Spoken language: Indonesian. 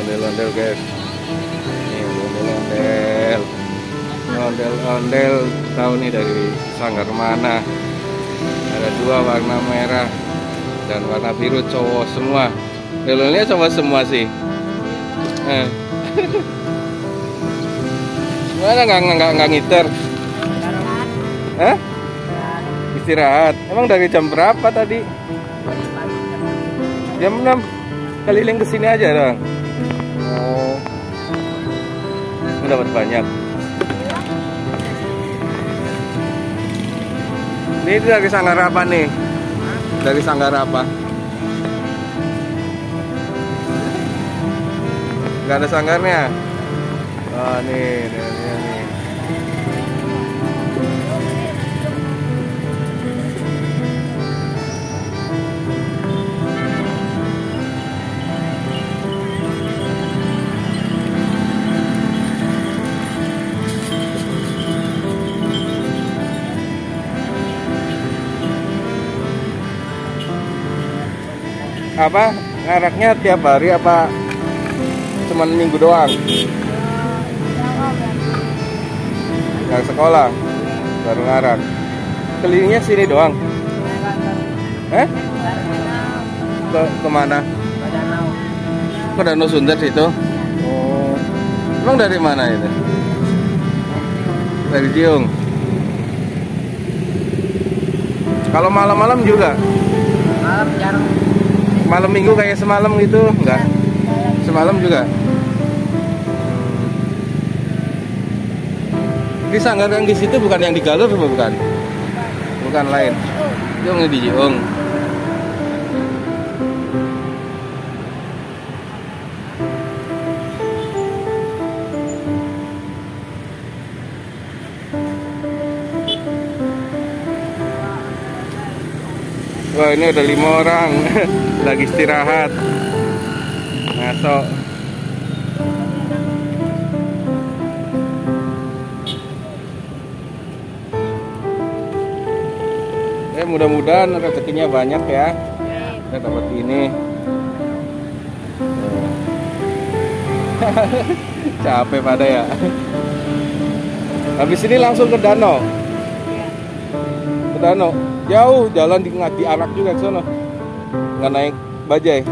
Ondel-ondel guys. Ini ondel-ondel. Ondel-ondel tahu nih dari sanggar mana. Ada dua, warna merah dan warna biru, cowok semua. Ondel-ondelnya cowok semua sih. Mana nggak ngiter? Hah? Istirahat. Emang dari jam berapa tadi? Jam 6. Keliling ke sini aja dong. Oh. Dapat banyak. Ini dari sanggar apa nih? Dari sanggar apa? Gak ada sanggarnya. Oh, nih. Apa ngaraknya tiap hari apa cuman minggu doang? Nggak sekolah baru ngarak. Kelilingnya sini doang. Kemana? Ke Danau Sunter situ. Oh, emang dari mana itu? Dari Jiung. Kalau malam-malam juga? Malam jarang. Malam minggu kayak semalam gitu, enggak? Semalam juga. Di sanggar yang di situ bukan yang di Galur, bukan? Bukan lain. Yang di Jiung. Wah, ini ada 5 orang lagi istirahat. Ngaso. Mudah-mudahan rezekinya banyak ya. Kita dapat ini. Capek pada ya. Habis ini langsung ke danau. Ke danau. Jauh jalan di arak juga ke sana. Nggak naik bajai.